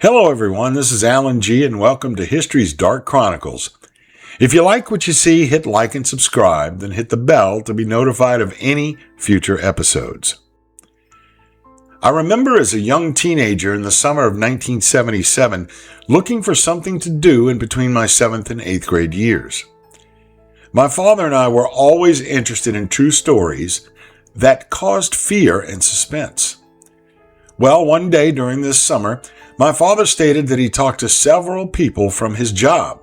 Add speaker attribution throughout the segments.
Speaker 1: Hello everyone, this is Alan G. and welcome to History's Dark Chronicles. If you like what you see, hit like and subscribe, then hit the bell to be notified of any future episodes. I remember as a young teenager in the summer of 1977 looking for something to do in between my 7th and 8th grade years. My father and I were always interested in true stories that caused fear and suspense. Well, one day during this summer, my father stated that he talked to several people from his job,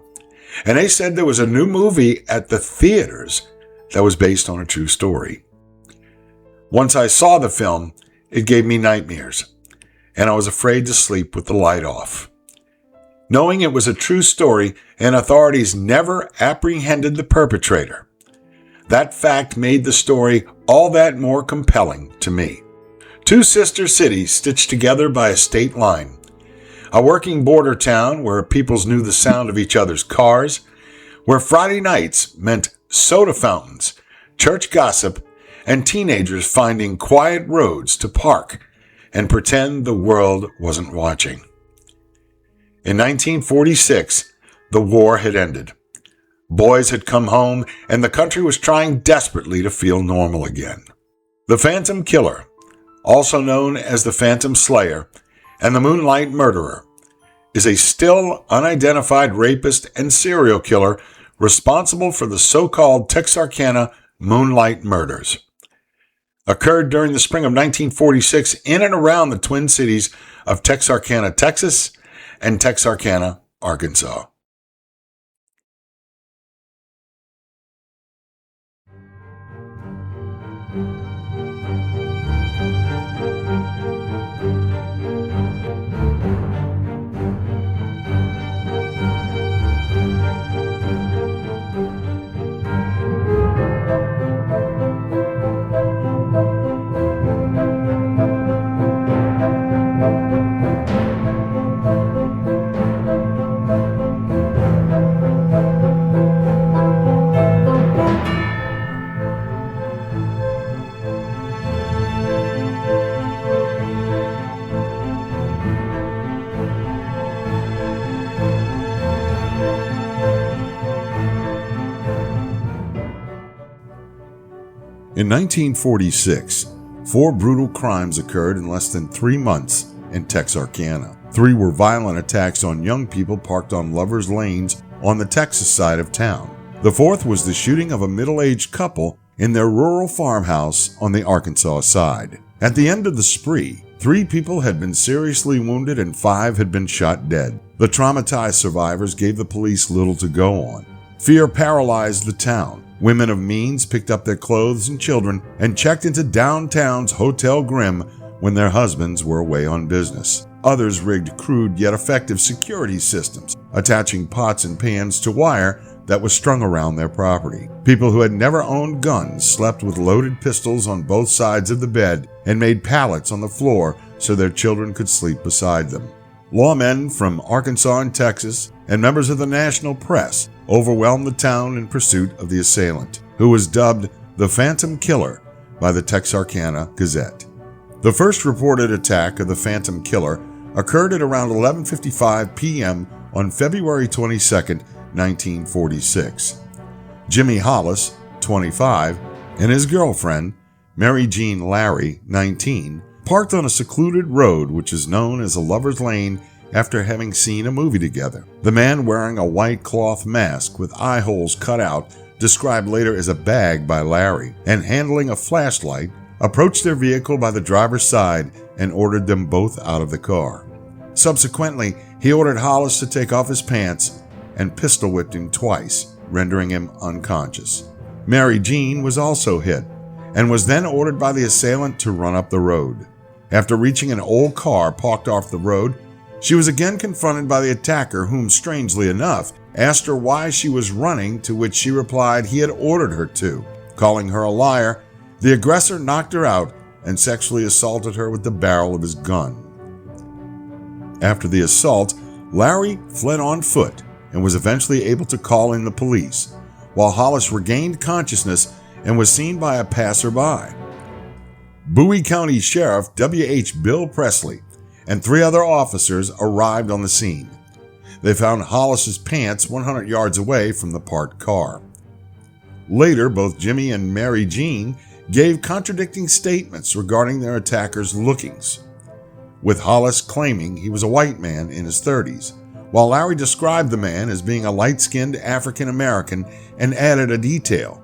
Speaker 1: and they said there was a new movie at the theaters that was based on a true story. Once I saw the film, it gave me nightmares, and I was afraid to sleep with the light off. Knowing it was a true story and authorities never apprehended the perpetrator, that fact made the story all that more compelling to me. Two sister cities stitched together by a state line. A working border town where peoples knew the sound of each other's cars, where Friday nights meant soda fountains, church gossip, and teenagers finding quiet roads to park and pretend the world wasn't watching. In 1946, the war had ended. Boys had come home, and the country was trying desperately to feel normal again. The Phantom Killer, also known as the Phantom Slayer, and the Moonlight Murderer, is a still unidentified rapist and serial killer responsible for the so-called Texarkana Moonlight Murders. Occurred during the spring of 1946 in and around the Twin Cities of Texarkana, Texas, and Texarkana, Arkansas. In 1946, 4 brutal crimes occurred in less than 3 months in Texarkana. 3 were violent attacks on young people parked on lovers' lanes on the Texas side of town. The 4th was the shooting of a middle-aged couple in their rural farmhouse on the Arkansas side. At the end of the spree, 3 people had been seriously wounded and 5 had been shot dead. The traumatized survivors gave the police little to go on. Fear paralyzed the town. Women of means picked up their clothes and children and checked into downtown's Hotel Grimm when their husbands were away on business. Others rigged crude yet effective security systems, attaching pots and pans to wire that was strung around their property. People who had never owned guns slept with loaded pistols on both sides of the bed and made pallets on the floor so their children could sleep beside them. Lawmen from Arkansas and Texas and members of the national press overwhelmed the town in pursuit of the assailant, who was dubbed the Phantom Killer by the Texarkana Gazette. The first reported attack of the Phantom Killer occurred at around 11:55 p.m. on February 22, 1946. Jimmy Hollis, 25, and his girlfriend, Mary Jean Larry, 19, parked on a secluded road which is known as a lover's lane after having seen a movie together. The man wearing a white cloth mask with eye holes cut out, described later as a bag by Larry, and handling a flashlight, approached their vehicle by the driver's side and ordered them both out of the car. Subsequently, he ordered Hollis to take off his pants and pistol whipped him twice, rendering him unconscious. Mary Jean was also hit and was then ordered by the assailant to run up the road. After reaching an old car parked off the road, she was again confronted by the attacker, whom, strangely enough, asked her why she was running, to which she replied he had ordered her to. Calling her a liar, the aggressor knocked her out and sexually assaulted her with the barrel of his gun. After the assault, Larry fled on foot and was eventually able to call in the police, while Hollis regained consciousness and was seen by a passerby. Bowie County Sheriff W.H. Bill Presley and 3 other officers arrived on the scene. They found Hollis's pants 100 yards away from the parked car. Later, both Jimmy and Mary Jean gave contradicting statements regarding their attackers' lookings, with Hollis claiming he was a white man in his 30s, while Larry described the man as being a light-skinned African American and added a detail: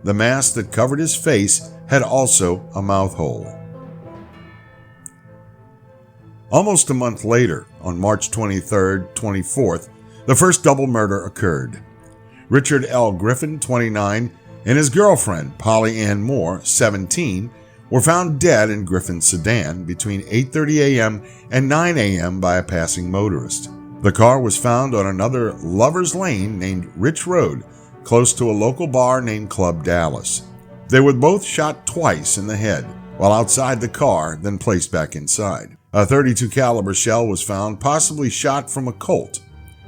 Speaker 1: the mask that covered his face had also a mouth hole. Almost a month later, on March 23rd, 24th, the first double murder occurred. Richard L. Griffin, 29, and his girlfriend, Polly Ann Moore, 17, were found dead in Griffin's sedan between 8:30 a.m. and 9 a.m. by a passing motorist. The car was found on another lover's lane named Rich Road, close to a local bar named Club Dallas. They were both shot twice in the head while outside the car, then placed back inside. A .32 caliber shell was found, possibly shot from a Colt.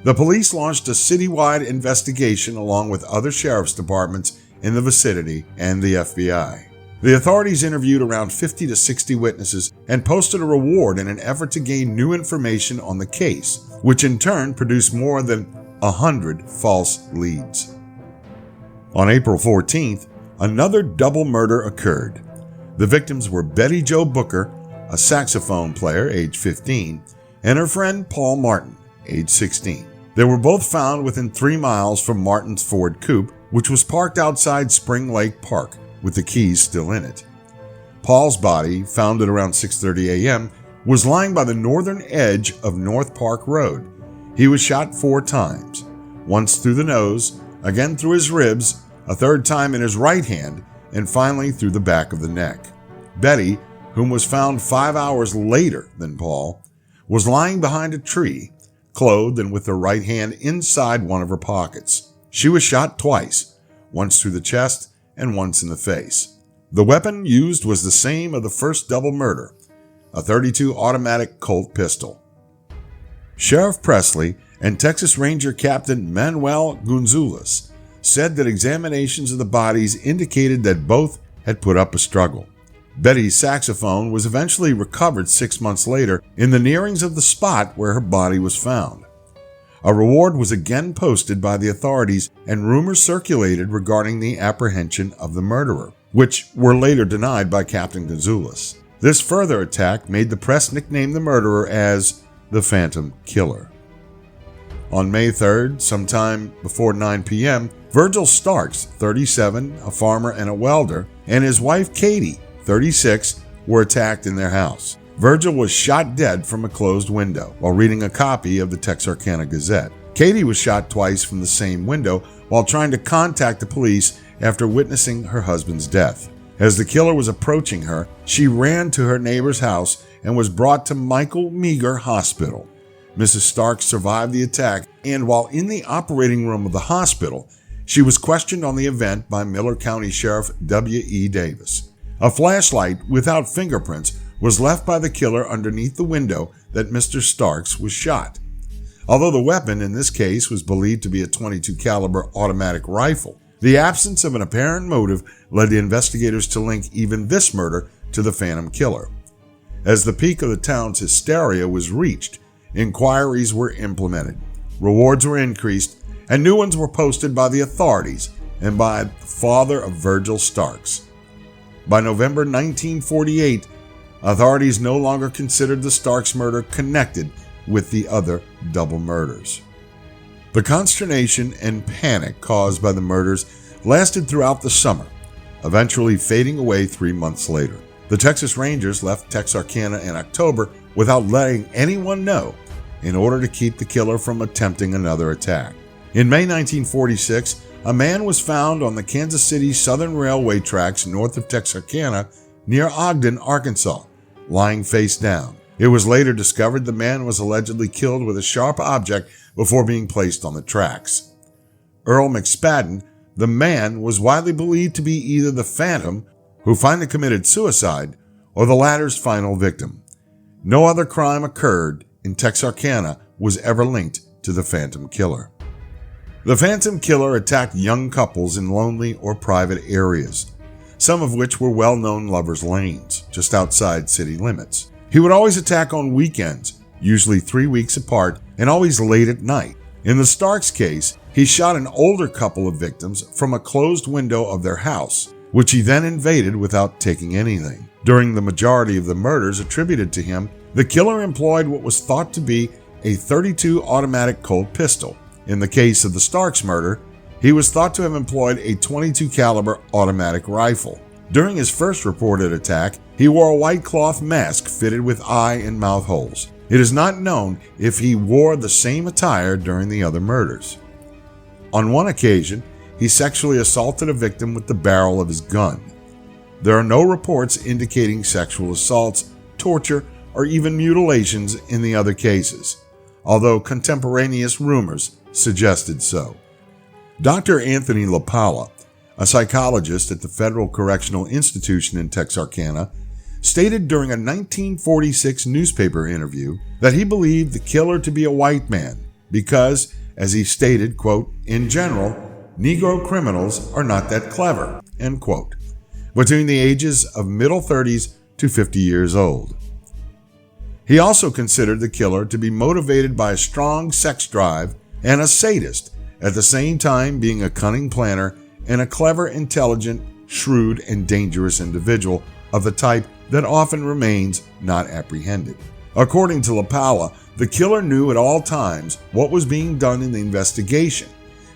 Speaker 1: The police launched a citywide investigation along with other sheriff's departments in the vicinity and the FBI. The authorities interviewed around 50 to 60 witnesses and posted a reward in an effort to gain new information on the case, which in turn produced more than 100 false leads. On April 14th, another double murder occurred. The victims were Betty Jo Booker, a saxophone player, age 15, and her friend Paul Martin, age 16. They were both found within 3 miles from Martin's Ford coupe, which was parked outside Spring Lake Park, with the keys still in it. Paul's body, found at around 6:30 a.m., was lying by the northern edge of North Park Road. He was shot 4 times, once through the nose, again through his ribs, a 3rd time in his right hand, and finally through the back of the neck. Betty, whom was found 5 hours later than Paul, was lying behind a tree, clothed and with her right hand inside one of her pockets. She was shot twice, once through the chest and once in the face. The weapon used was the same of the first double murder, a .32 automatic Colt pistol. Sheriff Presley and Texas Ranger Captain Manuel Gonzalez said that examinations of the bodies indicated that both had put up a struggle. Betty's saxophone was eventually recovered 6 months later in the nearings of the spot where her body was found. A reward was again posted by the authorities, and rumors circulated regarding the apprehension of the murderer, which were later denied by Captain Gonzalez. This further attack made the press nickname the murderer as the Phantom Killer. On May 3rd, sometime before 9 p.m., Virgil Starks, 37, a farmer and a welder, and his wife Katie, 36, were attacked in their house. Virgil was shot dead from a closed window while reading a copy of the Texarkana Gazette. Katie was shot twice from the same window while trying to contact the police after witnessing her husband's death. As the killer was approaching her, she ran to her neighbor's house and was brought to Michael Meagher Hospital. Mrs. Starks survived the attack, and while in the operating room of the hospital, she was questioned on the event by Miller County Sheriff W.E. Davis. A flashlight without fingerprints was left by the killer underneath the window that Mr. Starks was shot. Although the weapon in this case was believed to be a .22 caliber automatic rifle, the absence of an apparent motive led the investigators to link even this murder to the Phantom Killer. As the peak of the town's hysteria was reached, inquiries were implemented, rewards were increased, and new ones were posted by the authorities and by the father of Virgil Starks. By November 1948, authorities no longer considered the Starks murder connected with the other double murders. The consternation and panic caused by the murders lasted throughout the summer, eventually fading away 3 months later. The Texas Rangers left Texarkana in October without letting anyone know, in order to keep the killer from attempting another attack. In May 1946, a man was found on the Kansas City Southern Railway tracks north of Texarkana near Ogden, Arkansas, lying face down. It was later discovered the man was allegedly killed with a sharp object before being placed on the tracks. Earl McSpadden, the man, was widely believed to be either the Phantom, who finally committed suicide, or the latter's final victim. No other crime occurred in Texarkana was ever linked to the Phantom Killer. The Phantom Killer attacked young couples in lonely or private areas, some of which were well-known lovers' lanes, just outside city limits. He would always attack on weekends, usually 3 weeks apart, and always late at night. In the Starks case, he shot an older couple of victims from a closed window of their house, which he then invaded without taking anything. During the majority of the murders attributed to him, the killer employed what was thought to be a .32 automatic Colt pistol. In the case of the Starks murder, he was thought to have employed a .22 caliber automatic rifle. During his first reported attack, he wore a white cloth mask fitted with eye and mouth holes. It is not known if he wore the same attire during the other murders. On one occasion, he sexually assaulted a victim with the barrel of his gun. There are no reports indicating sexual assaults, torture, or even mutilations in the other cases, although contemporaneous rumors suggested so. Dr. Anthony LaPalla, a psychologist at the Federal Correctional Institution in Texarkana, stated during a 1946 newspaper interview that he believed the killer to be a white man because, as he stated, quote, "In general, Negro criminals are not that clever," end quote, between the ages of middle 30s to 50 years old. He also considered the killer to be motivated by a strong sex drive and a sadist, at the same time being a cunning planner and a clever, intelligent, shrewd, and dangerous individual of the type that often remains not apprehended. According to LaPalla, the killer knew at all times what was being done in the investigation,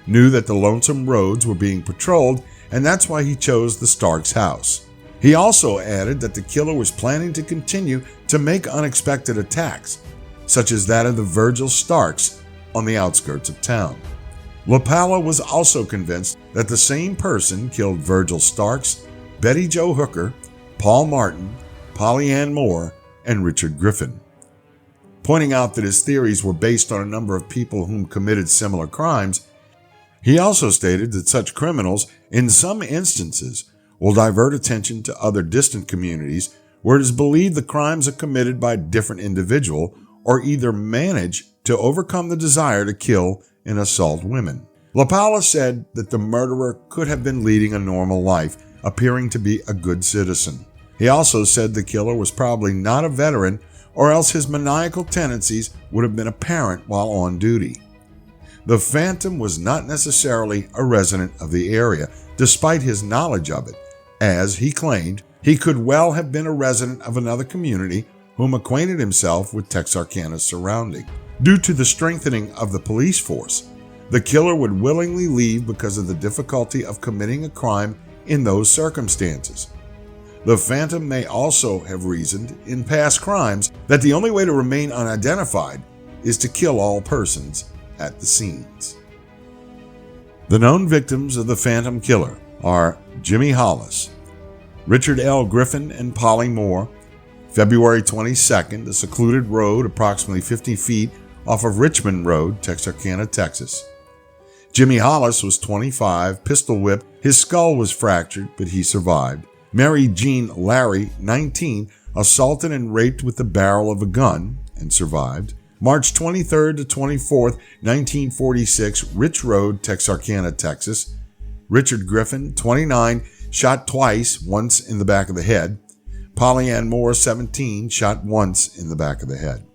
Speaker 1: knew that the lonesome roads were being patrolled, and that's why he chose the Starks house. He also added that the killer was planning to continue to make unexpected attacks, such as that of the Virgil Starks on the outskirts of town. LaPalla was also convinced that the same person killed Virgil Starks, Betty Jo Hooker, Paul Martin, Polly Ann Moore, and Richard Griffin. Pointing out that his theories were based on a number of people whom committed similar crimes, he also stated that such criminals, in some instances, will divert attention to other distant communities where it is believed the crimes are committed by a different individual or either manage to overcome the desire to kill and assault women. LaPalla said that the murderer could have been leading a normal life, appearing to be a good citizen. He also said the killer was probably not a veteran, or else his maniacal tendencies would have been apparent while on duty. The Phantom was not necessarily a resident of the area, despite his knowledge of it, as he claimed he could well have been a resident of another community whom acquainted himself with Texarkana's surrounding. Due to the strengthening of the police force, the killer would willingly leave because of the difficulty of committing a crime in those circumstances. The Phantom may also have reasoned in past crimes that the only way to remain unidentified is to kill all persons at the scenes. The known victims of the Phantom Killer are Jimmy Hollis, Richard L. Griffin, and Polly Moore. February 22nd, a secluded road approximately 50 feet off of Richmond Road, Texarkana, Texas. Jimmy Hollis was 25, pistol whipped. His skull was fractured, but he survived. Mary Jean Larry, 19, assaulted and raped with the barrel of a gun and survived. March 23rd to 24th, 1946, Rich Road, Texarkana, Texas. Richard Griffin, 29, shot twice, once in the back of the head. Polly Ann Moore, 17, shot once in the back of the head.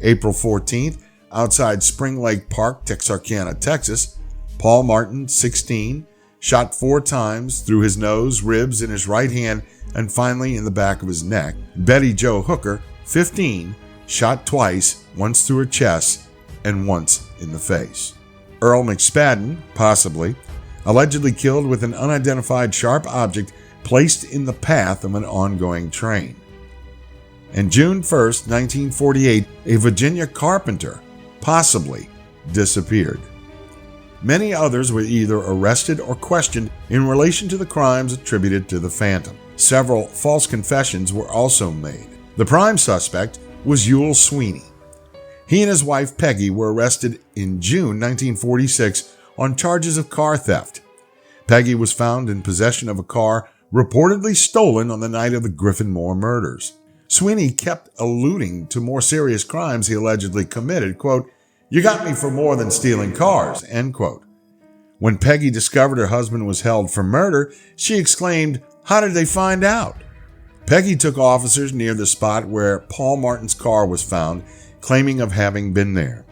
Speaker 1: April 14th, outside Spring Lake Park, Texarkana, Texas, Paul Martin, 16, shot 4 times through his nose, ribs, in his right hand, and finally in the back of his neck. Betty Jo Hooker, 15, shot twice, once through her chest and once in the face. Earl McSpadden, possibly, allegedly killed with an unidentified sharp object placed in the path of an ongoing train. And June 1st, 1948, a Virginia carpenter, possibly, disappeared. Many others were either arrested or questioned in relation to the crimes attributed to the Phantom. Several false confessions were also made. The prime suspect was Ewell Sweeney. He and his wife Peggy were arrested in June 1946 on charges of car theft. Peggy was found in possession of a car reportedly stolen on the night of the Griffin Moore murders. Sweeney kept alluding to more serious crimes he allegedly committed, quote, "You got me for more than stealing cars," end quote. When Peggy discovered her husband was held for murder, she exclaimed, "How did they find out?" Peggy took officers near the spot where Paul Martin's car was found, claiming of having been there.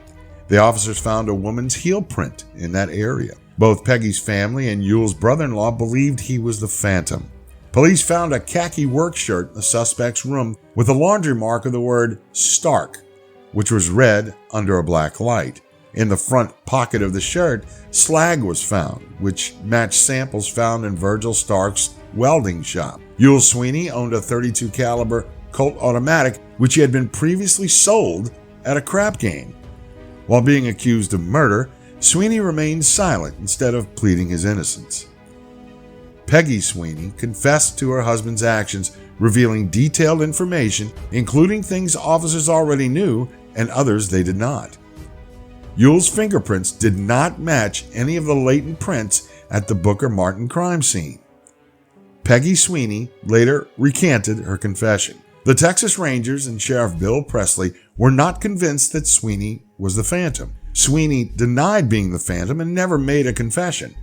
Speaker 1: The officers found a woman's heel print in that area. Both Peggy's family and Yule's brother-in-law believed he was the Phantom. Police found a khaki work shirt in the suspect's room with a laundry mark of the word Stark, which was red under a black light. In the front pocket of the shirt, slag was found, which matched samples found in Virgil Stark's welding shop. Yule Sweeney owned a .32 caliber Colt automatic, which he had been previously sold at a crap game. While being accused of murder, Sweeney remained silent instead of pleading his innocence. Peggy Sweeney confessed to her husband's actions, revealing detailed information, including things officers already knew and others they did not. Yule's fingerprints did not match any of the latent prints at the Booker Martin crime scene. Peggy Sweeney later recanted her confession. The Texas Rangers and Sheriff Bill Presley were not convinced that Sweeney was the Phantom. Sweeney denied being the Phantom and never made a confession.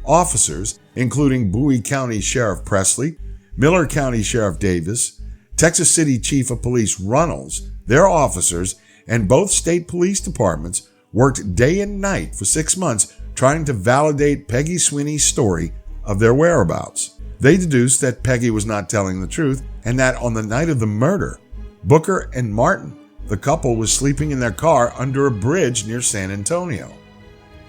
Speaker 1: Officers, including Bowie County Sheriff Presley, Miller County Sheriff Davis, Texas City Chief of Police Runnels, their officers, and both state police departments worked day and night for 6 months trying to validate Peggy Sweeney's story of their whereabouts. They deduced that Peggy was not telling the truth and that on the night of the murder, Booker and Martin, the couple, was sleeping in their car under a bridge near San Antonio.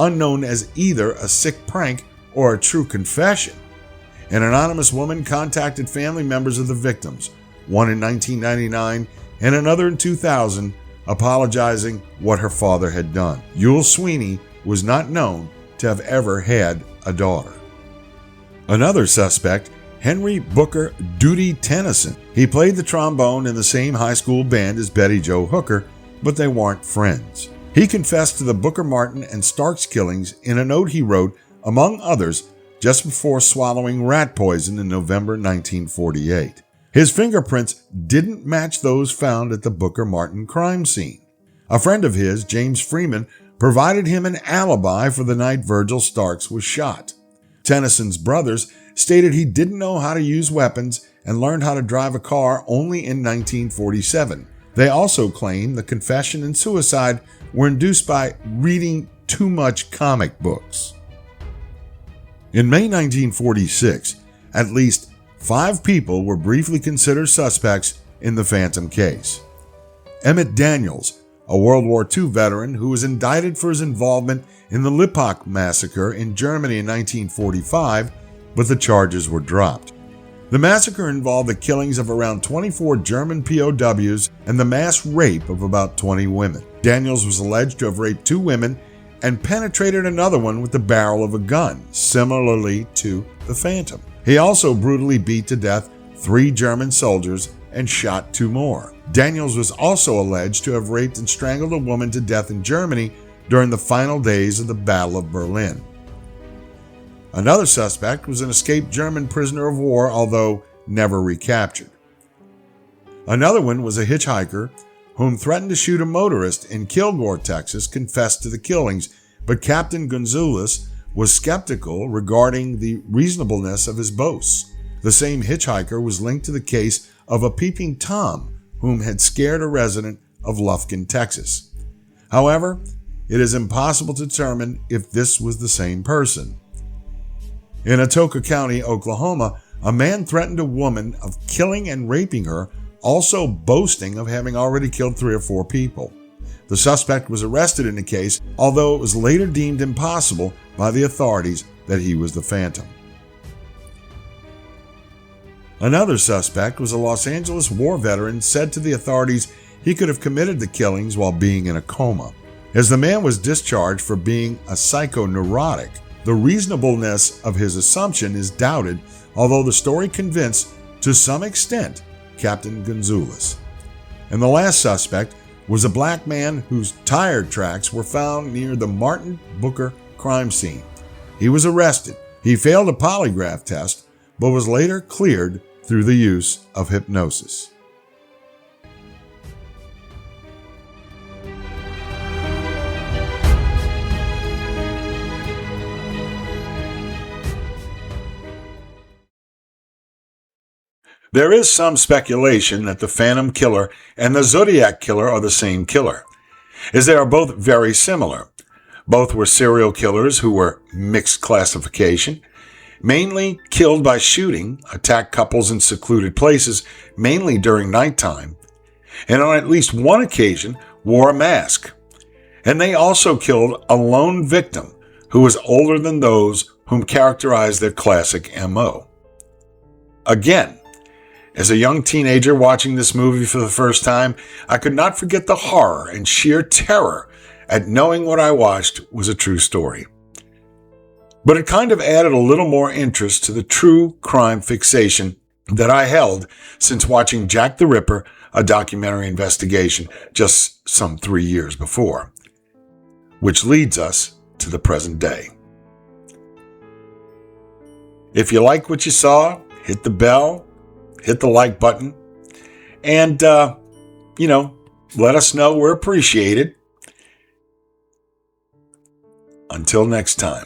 Speaker 1: Unknown as either a sick prank or a true confession, an anonymous woman contacted family members of the victims, one in 1999 and another in 2000, apologizing what her father had done. Yule Sweeney was not known to have ever had a daughter. Another suspect, Henry Booker Duty Tennyson. He played the trombone in the same high school band as Betty Jo Hooker, but they weren't friends. He confessed to the Booker Martin and Starks killings in a note he wrote, among others, just before swallowing rat poison in November 1948. His fingerprints didn't match those found at the Booker Martin crime scene. A friend of his, James Freeman, provided him an alibi for the night Virgil Starks was shot. Tennyson's brothers stated he didn't know how to use weapons and learned how to drive a car only in 1947. They also claim the confession and suicide were induced by reading too much comic books. In May 1946, at least 5 people were briefly considered suspects in the Phantom case. Emmett Daniels, a World War II veteran who was indicted for his involvement in the Lippach massacre in Germany in 1945, but the charges were dropped. The massacre involved the killings of around 24 German POWs and the mass rape of about 20 women. Daniels was alleged to have raped 2 women and penetrated another one with the barrel of a gun, similarly to the Phantom. He also brutally beat to death 3 German soldiers and shot 2 more. Daniels was also alleged to have raped and strangled a woman to death in Germany during the final days of the Battle of Berlin. Another suspect was an escaped German prisoner of war, although never recaptured. Another one was a hitchhiker whom threatened to shoot a motorist in Kilgore, Texas, confessed to the killings, but Captain Gonzalez was skeptical regarding the reasonableness of his boasts. The same hitchhiker was linked to the case of a peeping Tom whom had scared a resident of Lufkin, Texas. However, it is impossible to determine if this was the same person. In Atoka County, Oklahoma, a man threatened a woman of killing and raping her, also boasting of having already killed 3 or 4 people. The suspect was arrested in the case, although it was later deemed impossible by the authorities that he was the Phantom. Another suspect was a Los Angeles war veteran said to the authorities he could have committed the killings while being in a coma. As the man was discharged for being a psychoneurotic, the reasonableness of his assumption is doubted, although the story convinced, to some extent, Captain Gonzalez. And the last suspect was a black man whose tire tracks were found near the Martin Booker crime scene. He was arrested. He failed a polygraph test, but was later cleared through the use of hypnosis. There is some speculation that the Phantom Killer and the Zodiac Killer are the same killer, as they are both very similar. Both were serial killers who were mixed classification, mainly killed by shooting, attacked couples in secluded places, mainly during nighttime, and on at least one occasion wore a mask. And they also killed a lone victim who was older than those whom characterized their classic MO. Again, as a young teenager watching this movie for the first time, I could not forget the horror and sheer terror at knowing what I watched was a true story. But it kind of added a little more interest to the true crime fixation that I held since watching Jack the Ripper, a documentary investigation, just some 3 years before. Which leads us to the present day. If you like what you saw, hit the bell, hit the like button, and, let us know we're appreciated. Until next time.